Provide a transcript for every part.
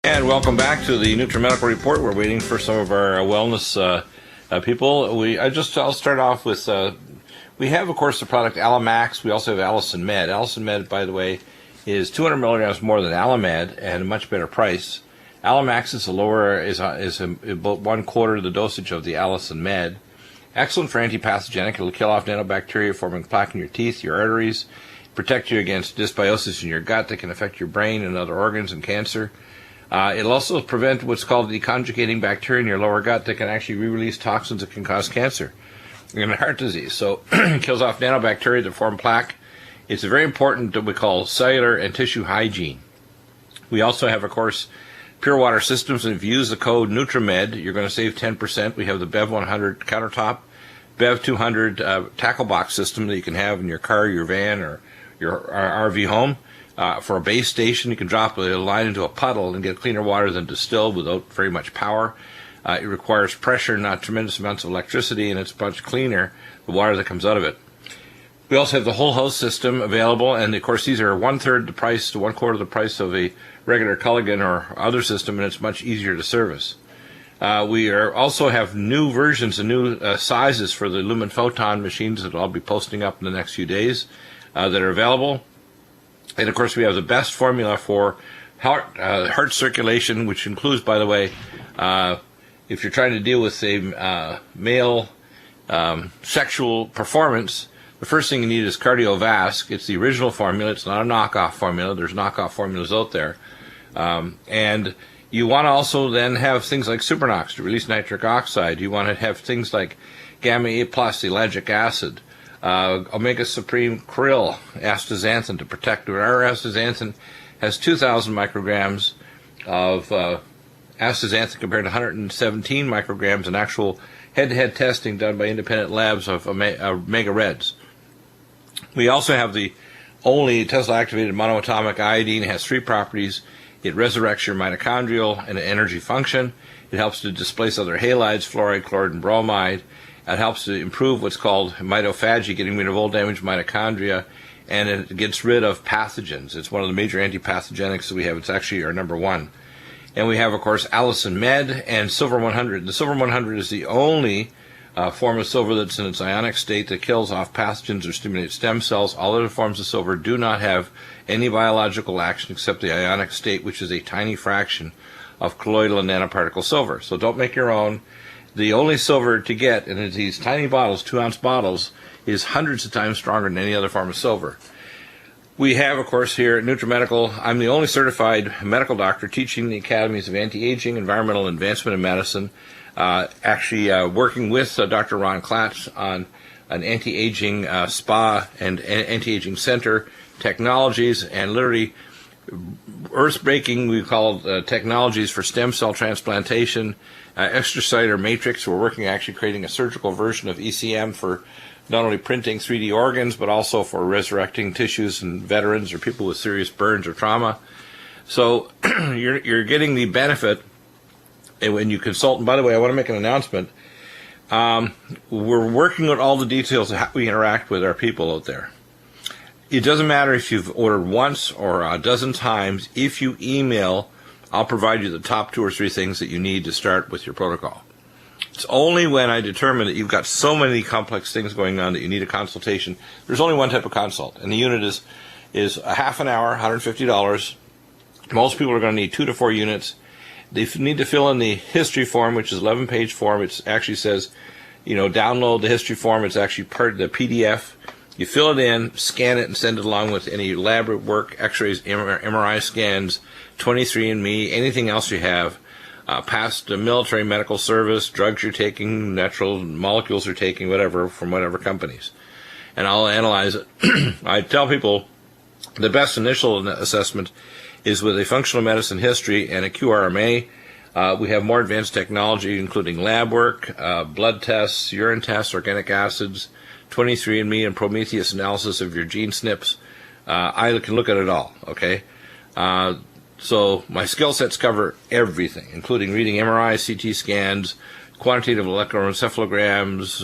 And welcome back to the Nutrimedical Report. We're waiting for some of our wellness people. I'll start off with, we have, of course, the product ALLIMAX. We also have ALLIMAX. ALLIMAX, by the way, is 200 milligrams more than ALLIMAX and a much better price. ALLIMAX is about 1/4 the dosage of the ALLIMAX. Excellent for antipathogenic. It'll kill off nanobacteria forming plaque in your teeth, your arteries, protect you against dysbiosis in your gut that can affect your brain and other organs and cancer. It'll also prevent what's called the conjugating bacteria in your lower gut that can actually re-release toxins that can cause cancer and heart disease. So it kills off nanobacteria that form plaque. It's very important that we call cellular and tissue hygiene. We also have, of course, pure water systems, and if you use the code NUTRIMED, you're going to save 10%. We have the BEV 100 countertop, BEV 200 tackle box system that you can have in your car, your van, or your RV home. For a base station, you can drop a line into a puddle and get cleaner water than distilled without very much power. It requires pressure, not tremendous amounts of electricity, and it's much cleaner, the water that comes out of it. We also have the whole house system available, and of course these are 1/3 the price to 1/4 the price of a regular Culligan or other system, and it's much easier to service. We also have new versions and new sizes for the LUMEN PHOTON machines that I'll be posting up in the next few days that are available. And of course we have the best formula for heart circulation, which includes, by the way, if you're trying to deal with a male sexual performance, the first thing you need is KARDIOVASC. It's the original formula. It's not a knockoff formula. There's knockoff formulas out there. And you want to also then have things like Supernox to release nitric oxide. You want to have things like gamma A+, ellagic acid, omega supreme krill, astaxanthin to protect. Our astaxanthin has 2,000 micrograms of astaxanthin compared to 117 micrograms in actual head-to-head testing done by independent labs of omega reds. We also have the only Tesla-activated monoatomic iodine. It has 3 properties. It resurrects your mitochondrial and energy function. It helps to displace other halides, fluoride, chloride, and bromide. It helps to improve what's called mitophagy, getting rid of old damaged mitochondria, and it gets rid of pathogens. It's one of the major antipathogenics that we have. It's actually our number 1. And we have, of course, ALLIMAX and Silver 100. The Silver 100 is the only form of silver that's in its ionic state that kills off pathogens or stimulates stem cells. All other forms of silver do not have any biological action except the ionic state, which is a tiny fraction of colloidal and nanoparticle silver. So don't make your own. The only silver to get in these tiny bottles, 2-ounce bottles, is hundreds of times stronger than any other form of silver. We have, of course, here at Nutrimedical, I'm the only certified medical doctor teaching the academies of anti-aging, environmental advancement in medicine, working with Dr. Ron Klatz on an anti-aging spa and anti-aging center technologies, and literally earth-breaking, we call technologies for stem cell transplantation, extracellular matrix. We're working actually creating a surgical version of ECM for not only printing 3D organs, but also for resurrecting tissues in veterans or people with serious burns or trauma. So you're getting the benefit when you consult. And by the way, I want to make an announcement. We're working on all the details of how we interact with our people out there. It doesn't matter if you've ordered once or a dozen times. If you email, I'll provide you the top 2 or 3 things that you need to start with your protocol. It's only when I determine that you've got so many complex things going on that you need a consultation. There's only one type of consult, and the unit is a half an hour, $150. Most people are going to need 2 to 4 units. They need to fill in the history form, which is an 11-page form. It actually says, download the history form. It's actually part of the PDF. You fill it in, scan it, and send it along with any lab work, x-rays, MRI scans, 23andMe, anything else you have, past military medical service, drugs you're taking, natural molecules you're taking, whatever, from whatever companies. And I'll analyze it. I tell people the best initial assessment is with a functional medicine history and a QRMA. We have more advanced technology, including lab work, blood tests, urine tests, organic acids, 23andMe and Prometheus analysis of your gene SNPs. I can look at it all, okay? So my skill sets cover everything, including reading MRI, CT scans, quantitative electroencephalograms,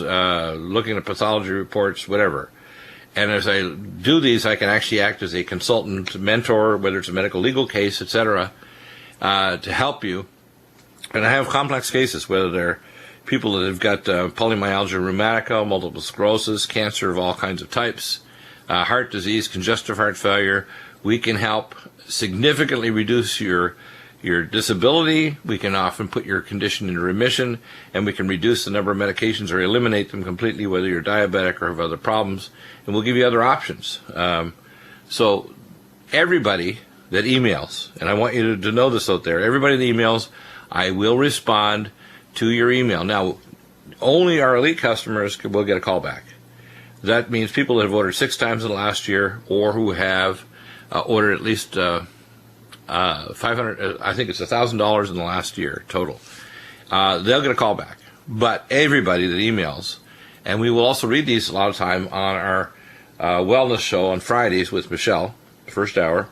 looking at pathology reports, whatever. And as I do these, I can actually act as a consultant mentor, whether it's a medical legal case, etc. to help you. And I have complex cases, whether they're people that have got polymyalgia rheumatica, multiple sclerosis, cancer of all kinds of types, heart disease, congestive heart failure. We can help significantly reduce your disability. We can often put your condition into remission, and we can reduce the number of medications or eliminate them completely, whether you're diabetic or have other problems, and we'll give you other options. So everybody that emails, and I want you to know this out there, everybody that emails, I will respond to your email. Now, only our elite customers will get a call back. That means people that have ordered 6 times in the last year, or who have ordered at least 500, I think it's $1,000 in the last year total. They'll get a call back. But everybody that emails, and we will also read these a lot of time on our wellness show on Fridays with Michelle, the first hour.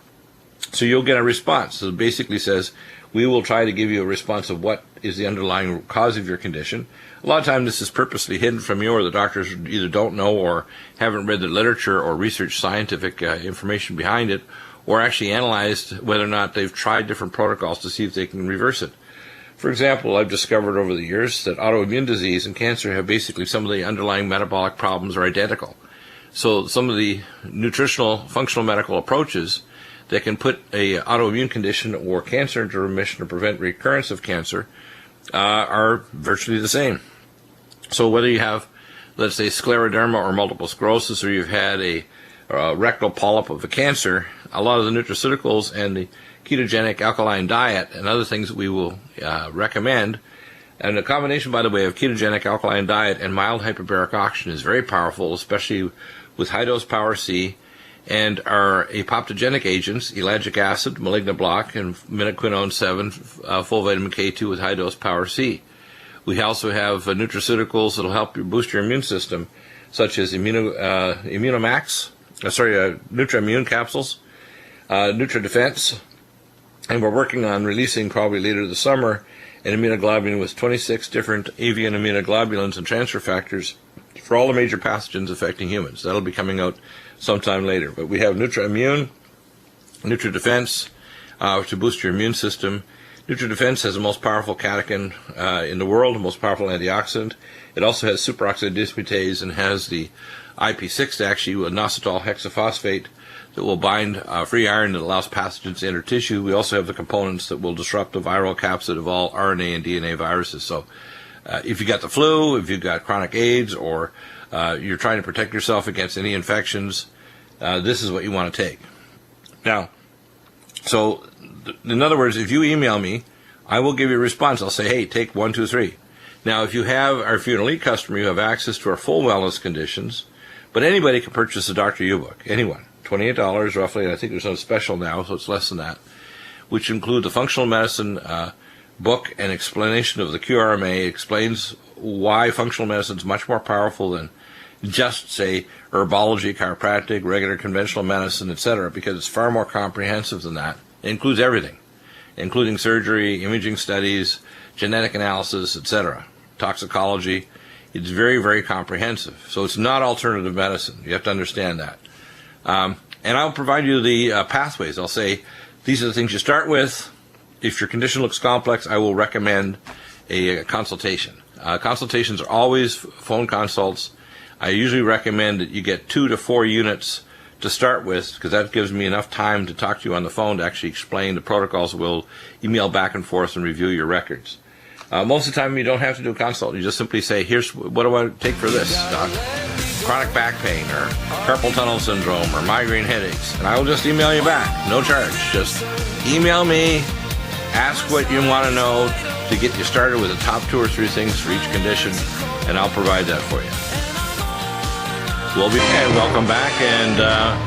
So you'll get a response. So it basically says, we will try to give you a response of what is the underlying cause of your condition. A lot of times this is purposely hidden from you, or the doctors either don't know or haven't read the literature or researched scientific information behind it, or actually analyzed whether or not they've tried different protocols to see if they can reverse it. For example, I've discovered over the years that autoimmune disease and cancer have basically some of the underlying metabolic problems are identical. So some of the nutritional, functional medical approaches that can put a autoimmune condition or cancer into remission or prevent recurrence of cancer are virtually the same. So whether you have, let's say, scleroderma or multiple sclerosis, or you've had a rectal polyp of a cancer, a lot of the nutraceuticals and the ketogenic alkaline diet and other things that we will recommend, and the combination, by the way, of ketogenic alkaline diet and mild hyperbaric oxygen is very powerful, especially with high-dose Power C, and our apoptogenic agents, ellagic acid, malignant block, and minoquinone 7, full vitamin K2 with high-dose Power C. We also have nutraceuticals that will help you boost your immune system, such as Immunomax, Nutrimune capsules, NutriDefense, and we're working on releasing probably later this summer an immunoglobulin with 26 different avian immunoglobulins and transfer factors for all the major pathogens affecting humans. That'll be coming out sometime later. But we have NutriImmune, NutriDefense to boost your immune system. NutriDefense has the most powerful catechin in the world, the most powerful antioxidant. It also has superoxide dismutase and has the IP6 actually with inositol hexaphosphate that will bind free iron that allows pathogens to enter tissue. We also have the components that will disrupt the viral capsid of all RNA and DNA viruses. So if you got the flu, if you've got chronic AIDS, or you're trying to protect yourself against any infections, this is what you want to take. Now, so in other words, if you email me, I will give you a response. I'll say, hey, take 1, 2, 3. Now, if you're an elite customer, you have access to our full wellness conditions, but anybody can purchase a Dr. U-book, anyone. $28 roughly, and I think there's a special now, so it's less than that, which include the functional medicine book and explanation of the QRMA. Explains why functional medicine is much more powerful than just, say, herbology, chiropractic, regular conventional medicine, etc., because it's far more comprehensive than that. It includes everything, including surgery, imaging studies, genetic analysis, etc., toxicology. It's very, very comprehensive. So it's not alternative medicine. You have to understand that. And I'll provide you the pathways. I'll say, these are the things you start with. If your condition looks complex, I will recommend a consultation. Consultations are always phone consults. I usually recommend that you get 2 to 4 units to start with, because that gives me enough time to talk to you on the phone to actually explain the protocols. We'll email back and forth and review your records. Most of the time, you don't have to do a consult. You just simply say, here's what do I take for this, doc? Chronic back pain, or carpal tunnel syndrome, or migraine headaches. And I will just email you back, no charge. Just email me, ask what you want to know to get you started with the top 2 or 3 things for each condition, and I'll provide that for you. And welcome back, and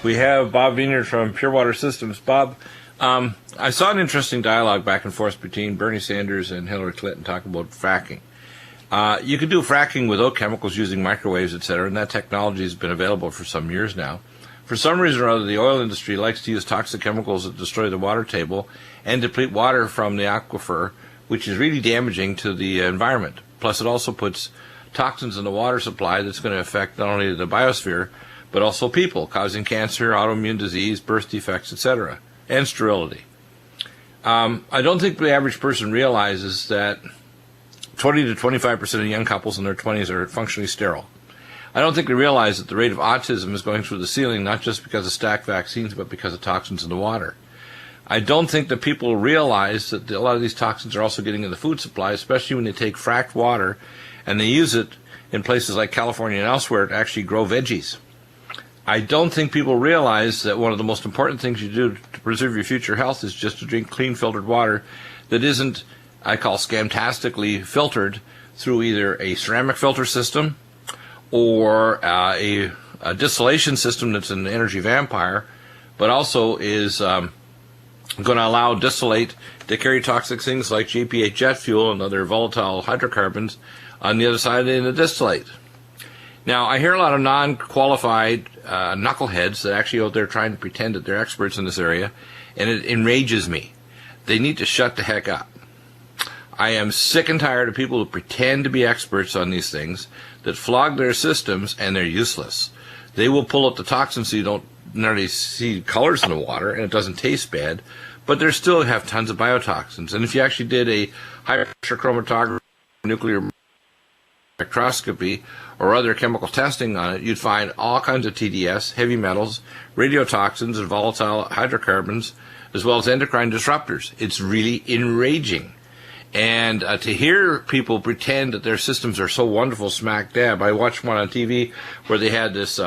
we have Bob Vineyard from Pure Water Systems. Bob, I saw an interesting dialogue back and forth between Bernie Sanders and Hillary Clinton talking about fracking. You can do fracking without chemicals using microwaves, etc., and that technology has been available for some years now. For some reason or other, the oil industry likes to use toxic chemicals that destroy the water table and deplete water from the aquifer, which is really damaging to the environment. Plus, it also puts toxins in the water supply that's going to affect not only the biosphere, but also people, causing cancer, autoimmune disease, birth defects, etc., and sterility. I don't think the average person realizes that 20 to 25% of young couples in their 20s are functionally sterile. I don't think they realize that the rate of autism is going through the ceiling, not just because of stacked vaccines, but because of toxins in the water. I don't think that people realize that a lot of these toxins are also getting in the food supply, especially when they take fracked water and they use it in places like California and elsewhere to actually grow veggies. I don't think people realize that one of the most important things you do to preserve your future health is just to drink clean filtered water that isn't, I call, scamtastically filtered through either a ceramic filter system or a distillation system that's an energy vampire, but also is going to allow distillate to carry toxic things like GPA jet fuel and other volatile hydrocarbons on the other side in the distillate. Now, I hear a lot of non-qualified knuckleheads that actually out there trying to pretend that they're experts in this area, and it enrages me. They need to shut the heck up. I am sick and tired of people who pretend to be experts on these things, that flog their systems, and they're useless. They will pull up the toxins so you don't nearly see colors in the water, and it doesn't taste bad, but they still have tons of biotoxins. And if you actually did a high-pressure chromatography, nuclear spectroscopy, or other chemical testing on it, you'd find all kinds of TDS, heavy metals, radiotoxins, and volatile hydrocarbons, as well as endocrine disruptors. It's really enraging. And to hear people pretend that their systems are so wonderful smack dab. I watched one on TV where they had this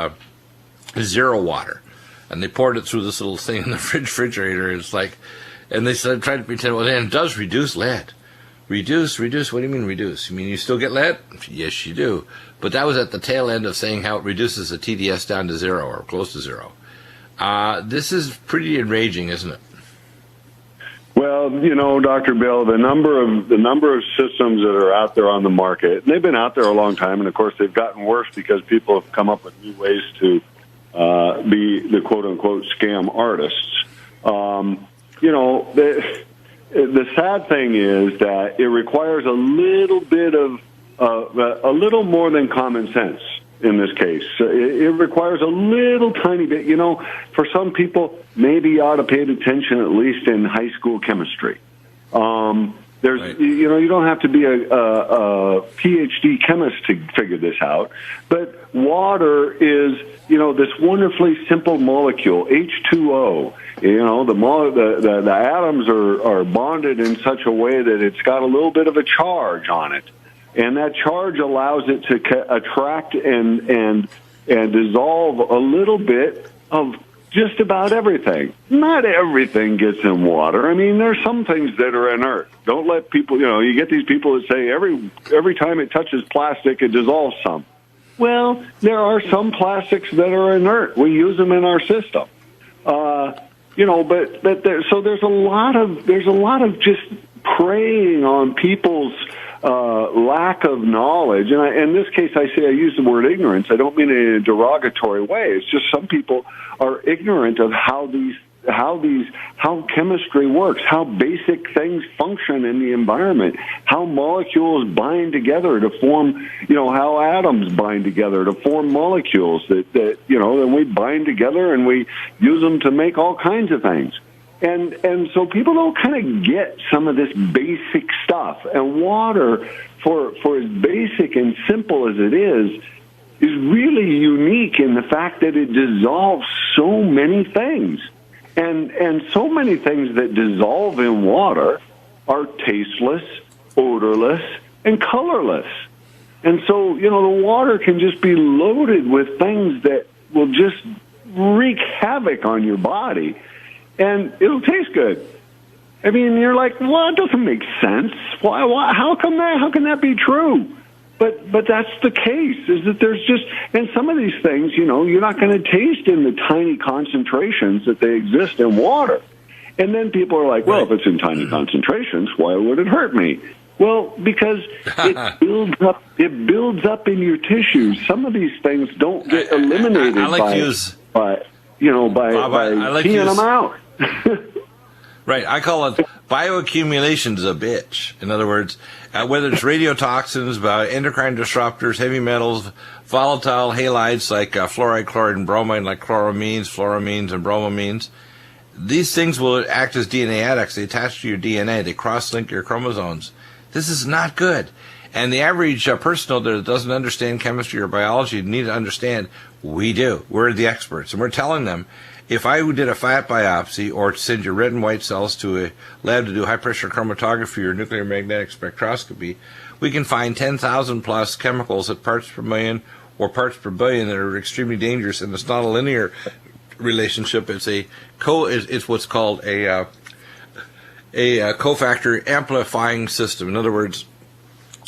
zero water, and they poured it through this little thing in the refrigerator. It's like, and they tried to pretend, well, then it does reduce lead. Reduce? What do you mean reduce? You mean you still get lead? Yes, you do. But that was at the tail end of saying how it reduces the TDS down to zero or close to zero. This is pretty enraging, isn't it? Well, you know, Dr. Bill, the number of systems that are out there on the market, and they've been out there a long time, and of course they've gotten worse because people have come up with new ways to be the quote-unquote scam artists. You know, the sad thing is that it requires a little bit of a little more than common sense in this case. It requires a little tiny bit. You know, for some people, maybe you ought to pay attention at least in high school chemistry. There's, right. You know, you don't have to be a PhD chemist to figure this out. But water is, you know, this wonderfully simple molecule, H2O. You know, the atoms are bonded in such a way that it's got a little bit of a charge on it. And that charge allows it to attract and dissolve a little bit of just about everything. Not everything gets in water. I mean, there's some things that are inert. Don't let people, you know, you get these people that say every time it touches plastic, it dissolves some. Well, there are some plastics that are inert. We use them in our system. You know, but so there's a lot of just preying on people's lack of knowledge, and in this case, I use the word ignorance. I don't mean it in a derogatory way. It's just some people are ignorant of how chemistry works, how basic things function in the environment, how molecules bind together to form, you know, how atoms bind together to form molecules that you know, and we bind together and we use them to make all kinds of things. And so people don't kind of get some of this basic stuff. And water, for as basic and simple as it is really unique in the fact that it dissolves so many things. And so many things that dissolve in water are tasteless, odorless, and colorless. And so, you know, the water can just be loaded with things that will just wreak havoc on your body. And it'll taste good. I mean, you're like, well, it doesn't make sense. Why? How can that be true? But that's the case, is that there's just, and some of these things, you know, you're not going to taste in the tiny concentrations that they exist in water. And then people are like, well, if it's in tiny concentrations, why would it hurt me? Well, because it builds up in your tissues. Some of these things don't get eliminated by peeing them out. Right, I call it bioaccumulation is a bitch. In other words, whether it's radiotoxins, endocrine disruptors, heavy metals, volatile halides like fluoride, chloride, and bromide, like chloramines, fluoramines, and bromamines, These things will act as DNA addicts. They attach to your DNA. They cross-link your chromosomes. This is not good. And the average person that doesn't understand chemistry or biology need to understand we do. We're the experts. And we're telling them, if I did a fat biopsy or send your red and white cells to a lab to do high-pressure chromatography or nuclear magnetic spectroscopy, we can find 10,000 plus chemicals at parts per million or parts per billion that are extremely dangerous. And it's not a linear relationship. It's what's called a cofactor amplifying system. In other words,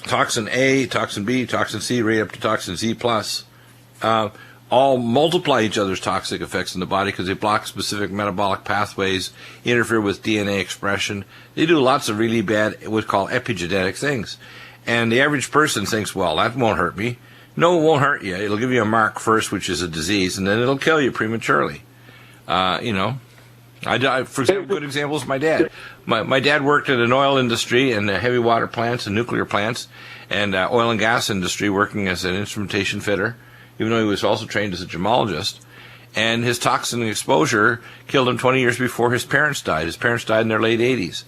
toxin A, toxin B, toxin C, right up to toxin Z plus, all multiply each other's toxic effects in the body because they block specific metabolic pathways, interfere with DNA expression. They do lots of really bad, what's called epigenetic things. And the average person thinks, well, that won't hurt me. No, it won't hurt you. It'll give you a mark first, which is a disease, and then it'll kill you prematurely. For example, good example is my dad. My dad worked in an oil industry and heavy water plants and nuclear plants and oil and gas industry working as an instrumentation fitter, even though he was also trained as a gemologist. And his toxin exposure killed him 20 years before his parents died. His parents died in their late 80s.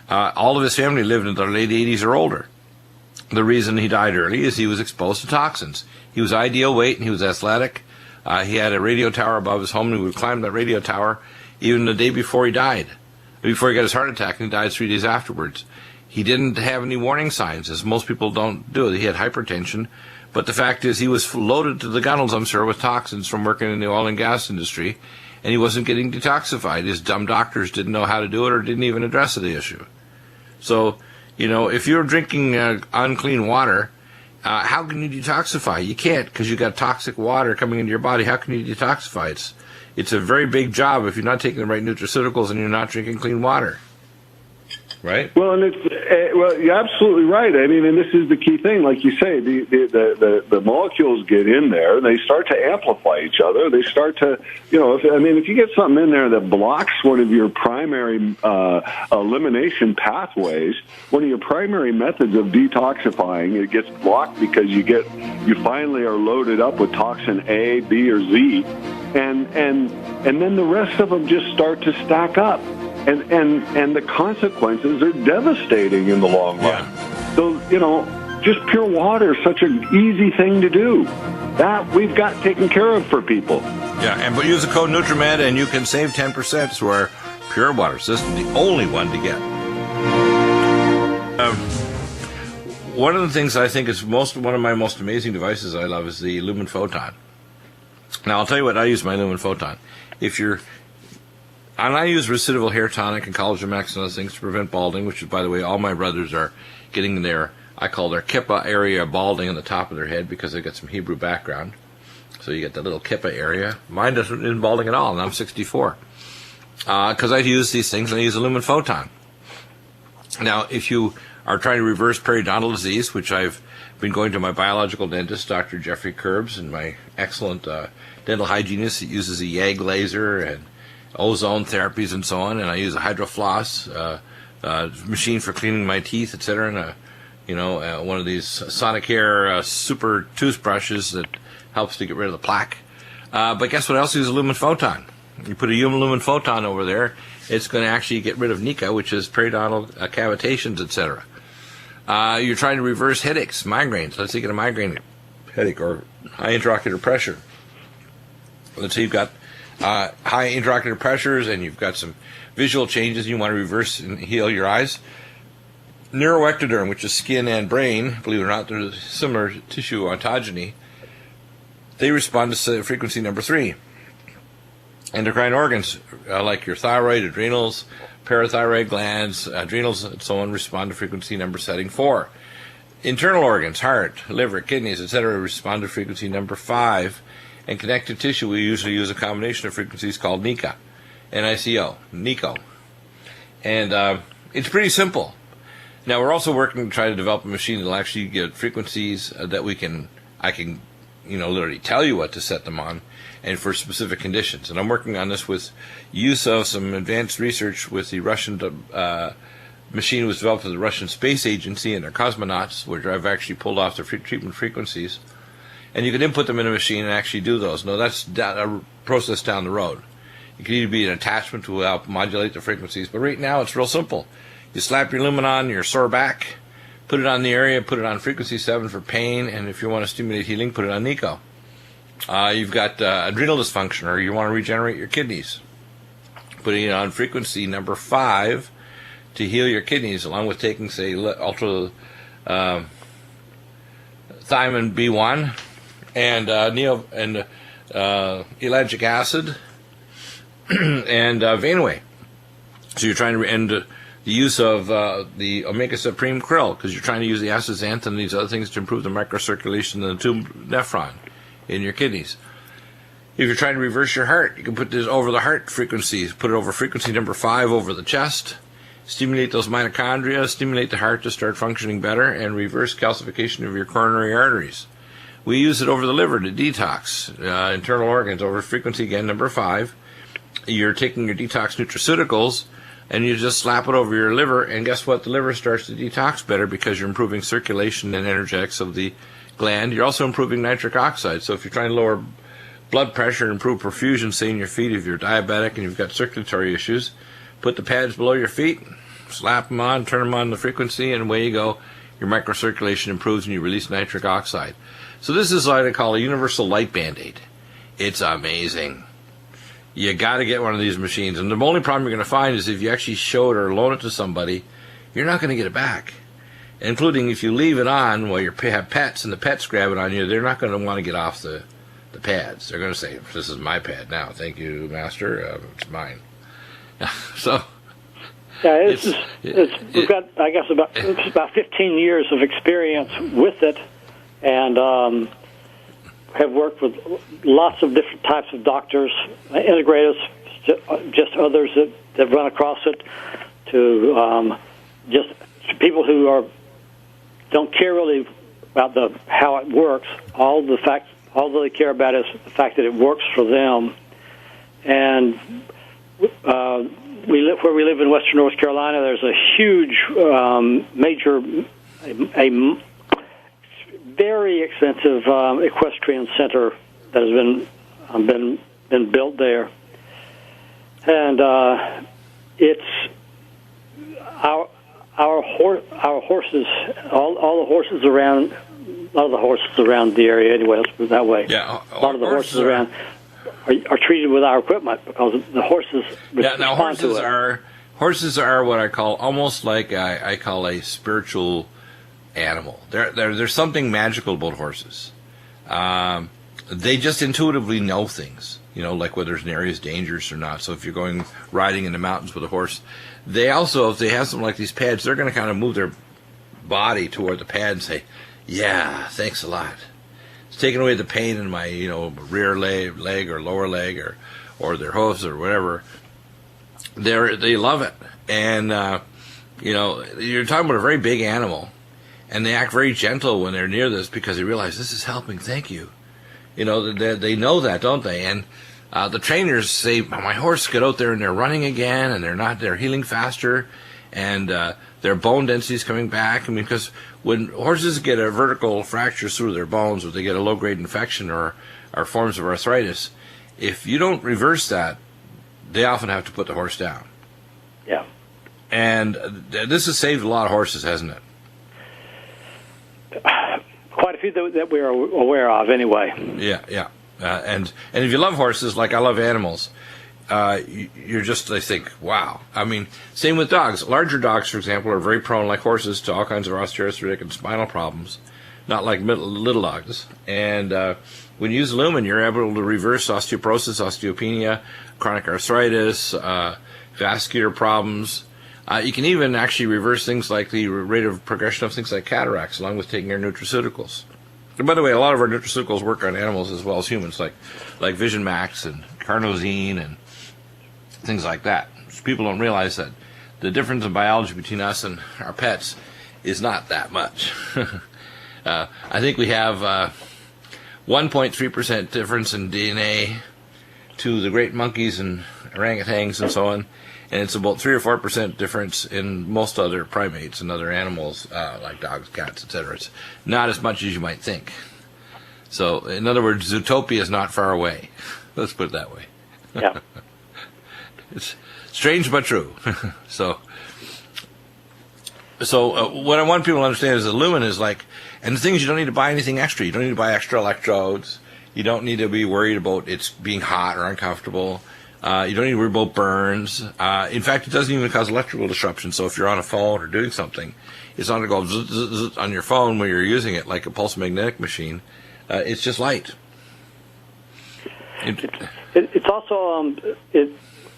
All of his family lived in their late 80s or older. The reason he died early is he was exposed to toxins. He was ideal weight and he was athletic. He had a radio tower above his home, and he would climb that radio tower even the day before he died, before he got his heart attack, and he died 3 days afterwards. He didn't have any warning signs, as most people don't do. He had hypertension, but the fact is he was loaded to the gunnels, I'm sure, with toxins from working in the oil and gas industry, and he wasn't getting detoxified. His dumb doctors didn't know how to do it or didn't even address the issue. So, if you're drinking unclean water, how can you detoxify? You can't, because you got toxic water coming into your body. How can you detoxify? It's a very big job if you're not taking the right nutraceuticals and you're not drinking clean water. Right? Well, and you're absolutely right. I mean, and this is the key thing. Like you say, the molecules get in there, and they start to amplify each other. They start to, if you get something in there that blocks one of your primary elimination pathways, one of your primary methods of detoxifying, it gets blocked because you finally are loaded up with toxin A, B, or Z, and then the rest of them just start to stack up. And the consequences are devastating in the long run. Yeah. So, just pure water is such an easy thing to do. That we've got taken care of for people. Yeah, but use the code NUTRIMED and you can save 10% to our pure water system, the only one to get. One of the things I think is one of my most amazing devices I love is the LUMEN PHOTON. Now, I'll tell you what I use my LUMEN PHOTON. And I use recidival hair tonic and collagen max and other things to prevent balding, which is, by the way, all my brothers are getting I call their kippa area balding on the top of their head because they got some Hebrew background. So you get the little kippa area. Mine isn't balding at all, and I'm 64. Because I use these things, and I use a LUMEN PHOTON. Now, if you are trying to reverse periodontal disease, which I've been going to my biological dentist, Dr. Jeffrey Curbs, and my excellent dental hygienist that uses a YAG laser and ozone therapies and so on, and I use a hydrofloss machine for cleaning my teeth, etc., and one of these Sonicare super toothbrushes that helps to get rid of the plaque. But guess what else? Use a LUMEN PHOTON. You put a LUMEN PHOTON over there, it's going to actually get rid of NICA, which is periodontal cavitations, etc. You're trying to reverse headaches, migraines. Let's say you get a migraine headache or high intraocular pressure. Let's say you've got high intraocular pressures and you've got some visual changes, you want to reverse and heal your eyes. Neuroectoderm, which is skin and brain, believe it or not, there's similar tissue ontogeny. They respond to frequency number 3. Endocrine organs, like your thyroid, adrenals, parathyroid glands, adrenals, and so on, respond to frequency number setting 4. Internal organs, heart, liver, kidneys, etc., respond to frequency number 5. And connective tissue, we usually use a combination of frequencies called NICO, NICO. And it's pretty simple. Now, we're also working to try to develop a machine that will actually get frequencies that I can literally tell you what to set them on and for specific conditions. And I'm working on this with use of some advanced research with the Russian machine was developed for the Russian Space Agency and their cosmonauts, which I've actually pulled off the treatment frequencies. And you can input them in a machine and actually do those. No, that's a process down the road. It could either be an attachment to help modulate the frequencies, but right now it's real simple. You slap your lumen on your sore back, put it on the area, put it on frequency 7 for pain, and if you want to stimulate healing, put it on NICO. You've got adrenal dysfunction, or you want to regenerate your kidneys, putting it on frequency number 5 to heal your kidneys, along with taking, say, ultra thiamine B1 and ellagic acid and Vein-Away. So you're trying to end the use of the omega supreme krill, because you're trying to use the astaxanthin and these other things to improve the microcirculation and the tube nephron in your kidneys. If you're trying to reverse your heart, you can put this over the heart frequencies, put it over frequency number 5 over the chest, stimulate those mitochondria, stimulate the heart to start functioning better, and reverse calcification of your coronary arteries. We use it over the liver to detox internal organs over frequency, again, number 5. You're taking your detox nutraceuticals, and you just slap it over your liver, and guess what? The liver starts to detox better because you're improving circulation and energetics of the gland. You're also improving nitric oxide. So if you're trying to lower blood pressure and improve perfusion, say in your feet, if you're diabetic and you've got circulatory issues, put the pads below your feet, slap them on, turn them on the frequency, and away you go. Your microcirculation improves and you release nitric oxide. So this is what I call a universal light band-aid. It's amazing. You got to get one of these machines. And the only problem you're going to find is if you actually show it or loan it to somebody, you're not going to get it back. Including if you leave it on while you have pets and the pets grab it on you, they're not going to want to get off the pads. They're going to say, "This is my pad now. Thank you, master. It's mine." So... Yeah, we've got, I guess, about 15 years of experience with it, and have worked with lots of different types of doctors, integrators, just others that run across it, to just people who don't care really about how it works. All they care about is the fact that it works for them, and where we live in Western North Carolina, there's a huge, a very expensive equestrian center that has been built there, and it's our horses, all the horses around, a lot of the horses around the area anyway. Let's put it that way. Yeah, a lot of the horses around are treated with our equipment because the horses respond to it. Horses are what I call almost like I call a spiritual animal. There's something magical about horses. They just intuitively know things, like whether an area is dangerous or not. So if you're going riding in the mountains with a horse, they also, if they have something like these pads, they're going to kind of move their body toward the pad and say, "Yeah, thanks a lot. It's taking away the pain in my, rear leg or lower leg or their hooves or whatever." They love it. And, you're talking about a very big animal, and they act very gentle when they're near this because they realize this is helping, thank you. They know that, don't they? And the trainers say, "My horse get out there and they're running again, and they're healing faster, and their bone density is coming back." I mean, because when horses get a vertical fracture through their bones, or they get a low-grade infection or forms of arthritis, if you don't reverse that, they often have to put the horse down. Yeah. And this has saved a lot of horses, hasn't it? Quite a few that we're aware of, anyway. Yeah. And if you love horses, like I love animals, you're just, I think, wow. I mean, same with dogs. Larger dogs, for example, are very prone, like horses, to all kinds of osteoarthritic and spinal problems, not like little dogs. And when you use lumen, you're able to reverse osteoporosis, osteopenia, chronic arthritis, vascular problems. You can even actually reverse things like the rate of progression of things like cataracts, along with taking our nutraceuticals. And by the way, a lot of our nutraceuticals work on animals as well as humans, like Vision Max and Carnosine and things like that. So people don't realize that the difference in biology between us and our pets is not that much. I think we have 1.3% difference in DNA to the great monkeys and orangutans and so on, and it's about 3 or 4% difference in most other primates and other animals like dogs, cats, etc. It's not as much as you might think. So, in other words, Zootopia is not far away. Let's put it that way. Yeah. It's strange but true. So what I want people to understand is that Lumen is like, and the thing is, you don't need to buy anything extra. You don't need to buy extra electrodes. You don't need to be worried about it being hot or uncomfortable. You don't need to worry about burns. In fact, it doesn't even cause electrical disruption. So if you're on a phone or doing something, it's not going to go zzz, zzz, zzz on your phone when you're using it like a pulse magnetic machine. It's just light. It's also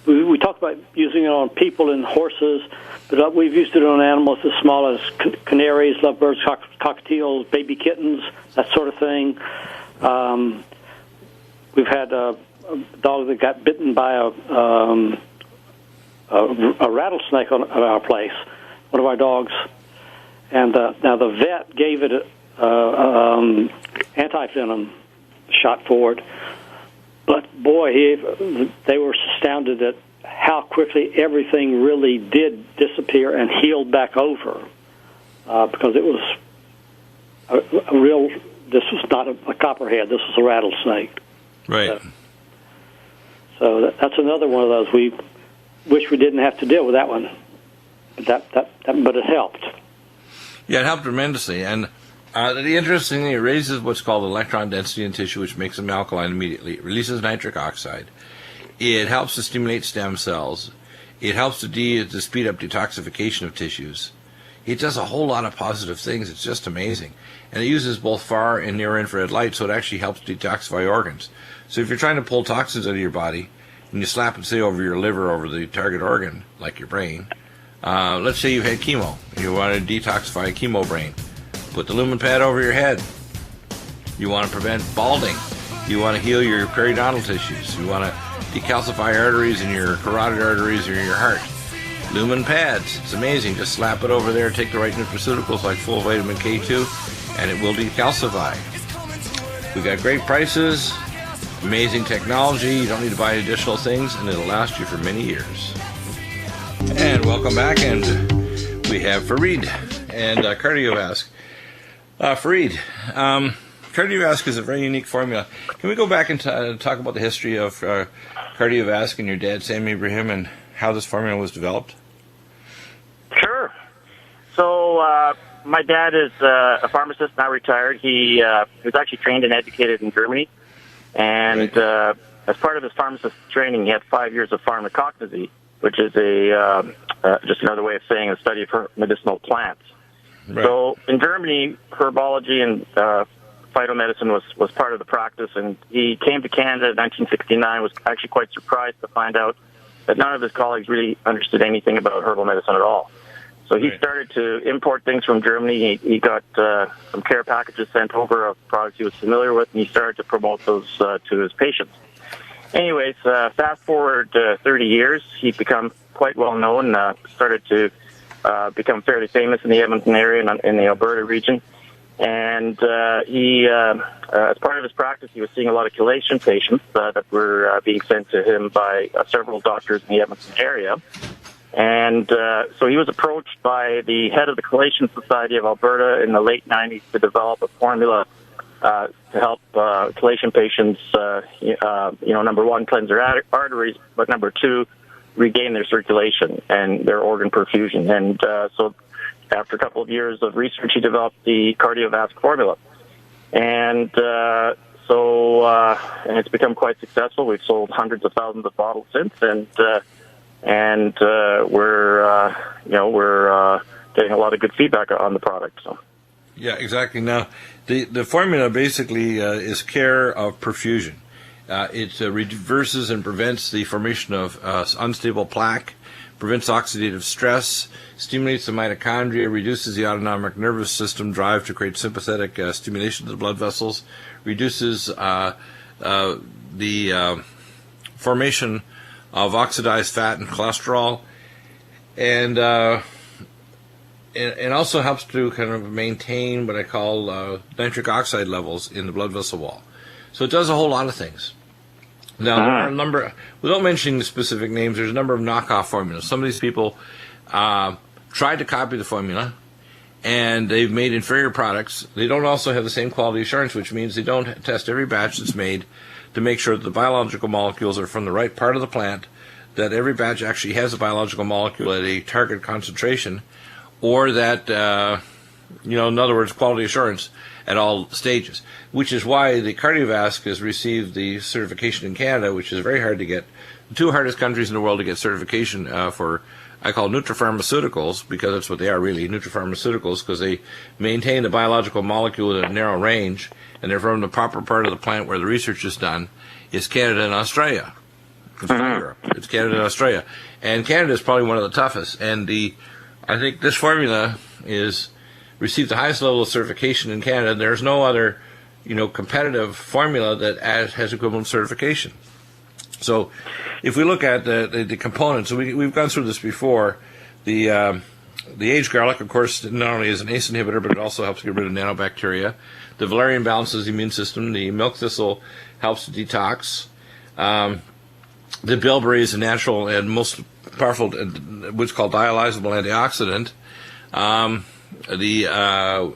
we talk about using it on people and horses, but we've used it on animals as small as canaries, lovebirds, cockatiels, baby kittens, that sort of thing. We've had a dog that got bitten by a rattlesnake on our place, one of our dogs, and now the vet gave it anti-venom shot for it. But boy, they were astounded at how quickly everything really did disappear and healed back over, because it was a real. This was not a copperhead. This was a rattlesnake. Right. So that's another one of those. We wish we didn't have to deal with that one, but it helped. Yeah, it helped tremendously. And the interesting thing, it raises what's called electron density in tissue, which makes them alkaline immediately. It releases nitric oxide. It helps to stimulate stem cells. It helps to speed up detoxification of tissues. It does a whole lot of positive things. It's just amazing. And it uses both far and near infrared light, so it actually helps detoxify organs. So if you're trying to pull toxins out of your body, and you slap it, say, over your liver, over the target organ, like your brain, let's say you've had chemo, and you want to detoxify a chemo brain. Put the lumen pad over your head. You want to prevent balding. You want to heal your periodontal tissues. You want to decalcify arteries in your carotid arteries or your heart. Lumen pads. It's amazing. Just slap it over there, take the right nutraceuticals like full vitamin K2, and it will decalcify. We got great prices, amazing technology. You don't need to buy additional things, and it'll last you for many years. And welcome back, and we have Fareed and KARDIOVASC. Fareed, KARDIOVASC is a very unique formula. Can we go back and talk about the history of KARDIOVASC and your dad, Sam Ibrahim, and how this formula was developed? Sure. So my dad is a pharmacist, now retired. He was actually trained and educated in Germany. And right. As part of his pharmacist training, he had 5 years of pharmacognosy, which is just another way of saying a study of medicinal plants. Right. So in Germany, herbology and phytomedicine was part of the practice, and he came to Canada in 1969, was actually quite surprised to find out that none of his colleagues really understood anything about herbal medicine at all. So he started to import things from Germany. He got some care packages sent over of products he was familiar with, and he started to promote those to his patients. Anyways, fast forward 30 years, he'd become quite well known, started to become fairly famous in the Edmonton area and in the Alberta region. And he, as part of his practice, he was seeing a lot of chelation patients that were being sent to him by several doctors in the Edmonton area. And so he was approached by the head of the Chelation Society of Alberta in the late 90s to develop a formula to help chelation patients, number one, cleanse their arteries, but number two, regain their circulation and their organ perfusion. And so after a couple of years of research, he developed the KARDIOVASC formula. And and it's become quite successful. We've sold hundreds of thousands of bottles since, and we're getting a lot of good feedback on the product. So. Yeah, exactly. Now, the formula basically is care of perfusion. It reverses and prevents the formation of unstable plaque, prevents oxidative stress, stimulates the mitochondria, reduces the autonomic nervous system drive to create sympathetic stimulation of the blood vessels, reduces the formation of oxidized fat and cholesterol, and also helps to kind of maintain what I call nitric oxide levels in the blood vessel wall. So it does a whole lot of things. Now, there are a number, without mentioning the specific names, there's a number of knockoff formulas. Some of these people tried to copy the formula, and they've made inferior products. They don't also have the same quality assurance, which means they don't test every batch that's made to make sure that the biological molecules are from the right part of the plant, that every batch actually has a biological molecule at a target concentration, or that, in other words, quality assurance at all stages, which is why the KARDIOVASC has received the certification in Canada, which is very hard to get. The two hardest countries in the world to get certification for, I call nutripharmaceuticals, because that's what they are really, nutripharmaceuticals, because they maintain the biological molecule at a narrow range, and they're from the proper part of the plant where the research is done, is Canada and Australia. It's not Europe. It's Canada and Australia. And Canada is probably one of the toughest. And I think this formula received the highest level of certification in Canada. There's no other, competitive formula that has equivalent certification. So if we look at the components, so we've gone through this before. The aged garlic, of course, not only is an ACE inhibitor, but it also helps get rid of nanobacteria. The valerian balances the immune system. The milk thistle helps to detox. The bilberry is a natural and most powerful, what's called dialyzable antioxidant. The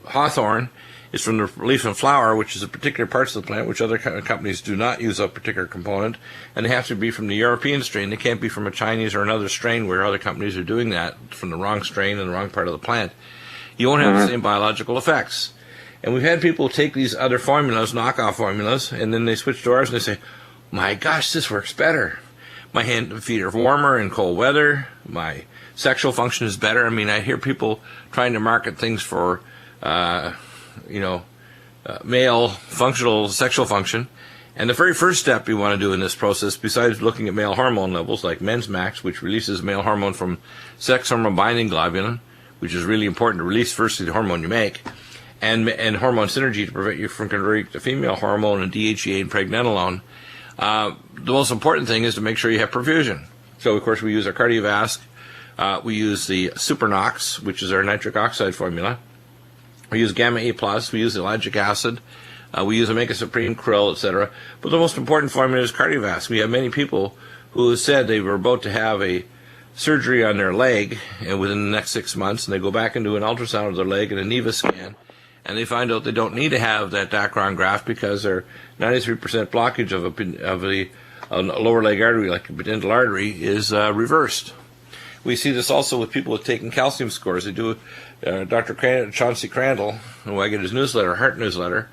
hawthorn is from the leaf and flower, which is a particular parts of the plant, which other companies do not use a particular component, and they have to be from the European strain. They can't be from a Chinese or another strain where other companies are doing that from the wrong strain and the wrong part of the plant. You won't have the same biological effects. And we've had people take these other formulas, knockoff formulas, and then they switch to ours and they say, my gosh, this works better. My hand and feet are warmer in cold weather. My sexual function is better. I mean, I hear people trying to market things for, male functional sexual function. And the very first step you want to do in this process, besides looking at male hormone levels, like Men's Max, which releases male hormone from sex hormone binding globulin, which is really important to release firstly the hormone you make, and hormone synergy to prevent you from converting to female hormone and DHEA and pregnenolone. The most important thing is to make sure you have perfusion. So, of course, we use our KARDIOVASC. We use the SuperNox, which is our nitric oxide formula. We use Gamma A+, we use ellagic acid, we use Omega Supreme, krill, etc. But the most important formula is KARDIOVASC. We have many people who said they were about to have a surgery on their leg within the next 6 months, and they go back and do an ultrasound of their leg and a NEVA scan, and they find out they don't need to have that Dacron graft because their 93% blockage of the lower leg artery, like the dental artery, is reversed. We see this also with people with taking calcium scores. They do Dr. Chauncey Crandall, who I get his newsletter, Heart Newsletter,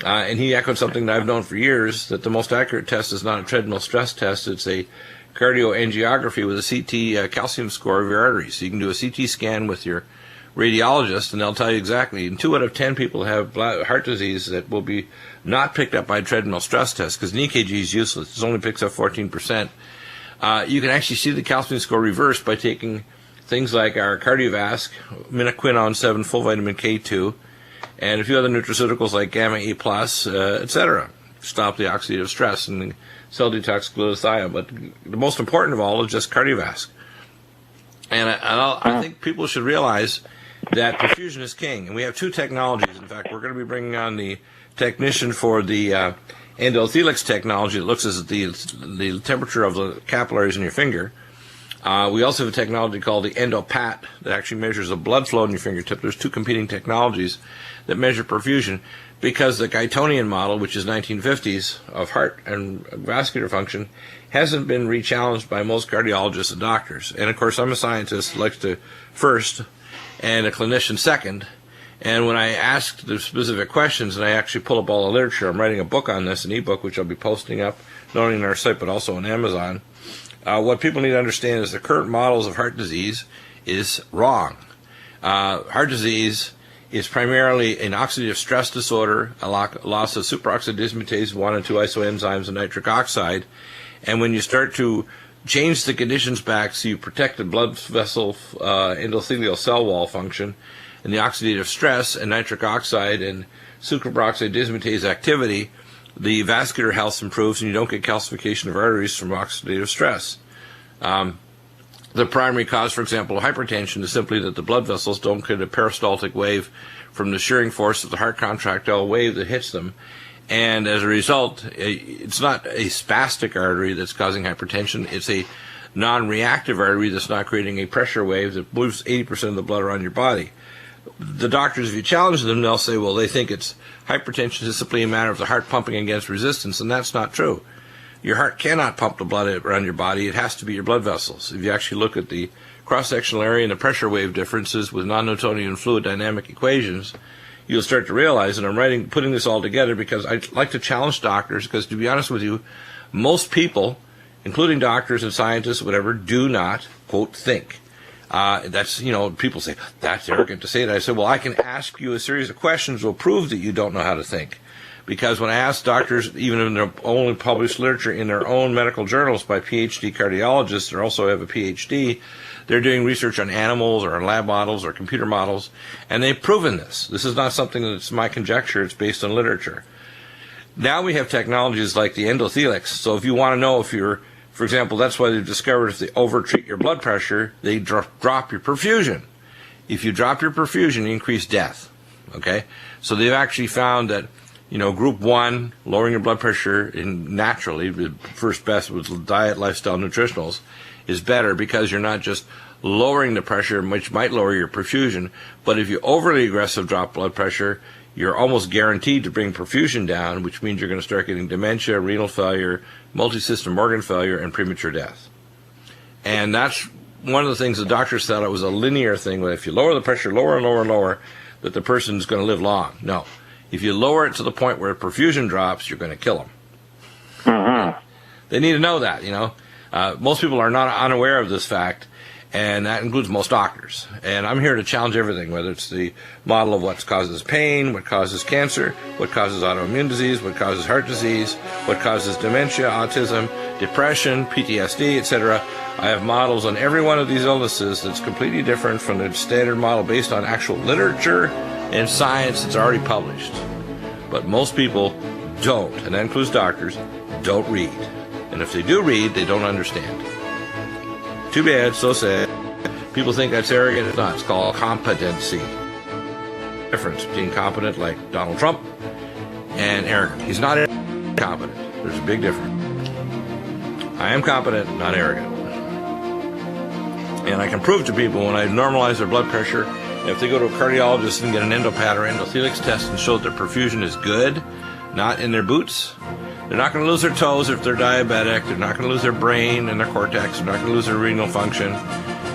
and he echoed something that I've known for years, that the most accurate test is not a treadmill stress test, it's a cardioangiography with a CT calcium score of your arteries. So you can do a CT scan with your radiologist, and they'll tell you exactly. And 2 out of 10 people have heart disease that will be not picked up by a treadmill stress test, because an EKG is useless. It only picks up 14%. You can actually see the calcium score reversed by taking things like our KARDIOVASC, minoquinone 7, full vitamin K2, and a few other nutraceuticals like Gamma A+, etc. Stop the oxidative stress and cell detox glutathione. But the most important of all is just KARDIOVASC. And I think people should realize that perfusion is king. And we have 2 technologies. In fact, we're going to be bringing on the technician for the ENDOTHELIAL technology that looks at the temperature of the capillaries in your finger. We also have a technology called the ENDOPAT that actually measures the blood flow in your fingertip. There's 2 competing technologies that measure perfusion, because the Guytonian model, which is 1950s, of heart and vascular function, hasn't been re-challenged by most cardiologists and doctors. And of course, I'm a scientist who likes to first and a clinician second. And when I ask the specific questions, and I actually pull up all the literature, I'm writing a book on this, an ebook, which I'll be posting up, not only on our site, but also on Amazon. What people need to understand is the current models of heart disease is wrong. Heart disease is primarily an oxidative stress disorder, a loss of superoxide dismutase 1 and 2 isoenzymes and nitric oxide. And when you start to change the conditions back so you protect the blood vessel endothelial cell wall function, and the oxidative stress and nitric oxide and superoxide dismutase activity, the vascular health improves and you don't get calcification of arteries from oxidative stress. The primary cause, for example, of hypertension is simply that the blood vessels don't get a peristaltic wave from the shearing force of the heart contractile wave that hits them. And as a result, it's not a spastic artery that's causing hypertension. It's a non-reactive artery that's not creating a pressure wave that moves 80% of the blood around your body. The doctors, if you challenge them, they'll say, well, they think it's hypertension is simply a matter of the heart pumping against resistance, and that's not true. Your heart cannot pump the blood around your body. It has to be your blood vessels. If you actually look at the cross-sectional area and the pressure wave differences with non-Newtonian fluid dynamic equations, you'll start to realize, and I'm putting this all together because I like to challenge doctors, because to be honest with you, most people, including doctors and scientists, whatever, do not, quote, think. That's, people say, that's arrogant to say that. I said, well, I can ask you a series of questions that will prove that you don't know how to think. Because when I ask doctors, even in their only published literature in their own medical journals by PhD cardiologists, they also have a PhD, they're doing research on animals or on lab models or computer models, and they've proven this. This is not something that's my conjecture. It's based on literature. Now we have technologies like the endothelics. So if you want to know if you're, for example, that's why they've discovered if they overtreat your blood pressure, they drop your perfusion. If you drop your perfusion, you increase death. Okay? So they've actually found that, group 1, lowering your blood pressure naturally, the first best with diet, lifestyle, nutritionals, is better because you're not just lowering the pressure, which might lower your perfusion, but if you overly aggressive drop blood pressure, you're almost guaranteed to bring perfusion down, which means you're going to start getting dementia, renal failure, multi-system organ failure, and premature death. And that's one of the things the doctors thought it was a linear thing, that if you lower the pressure lower and lower and lower, that the person's going to live long. No. If you lower it to the point where perfusion drops, you're going to kill them. Mm-hmm. They need to know that, most people are not unaware of this fact, and that includes most doctors. And I'm here to challenge everything, whether it's the model of what causes pain, what causes cancer, what causes autoimmune disease, what causes heart disease, what causes dementia, autism, depression, PTSD, etc. I have models on every one of these illnesses that's completely different from the standard model based on actual literature and science that's already published. But most people don't, and that includes doctors, don't read. And if they do read, they don't understand. Too bad, so sad. People think that's arrogant. It's not. It's called competency. Difference between competent, like Donald Trump, and arrogant. He's not competent. There's a big difference. I am competent, not arrogant. And I can prove to people when I normalize their blood pressure, if they go to a cardiologist and get an endopat or endothelics test and show that their perfusion is good, not in their boots, they're not going to lose their toes if they're diabetic. They're not going to lose their brain and their cortex. They're not going to lose their renal function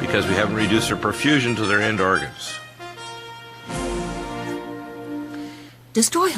because we haven't reduced their perfusion to their end organs. Destroy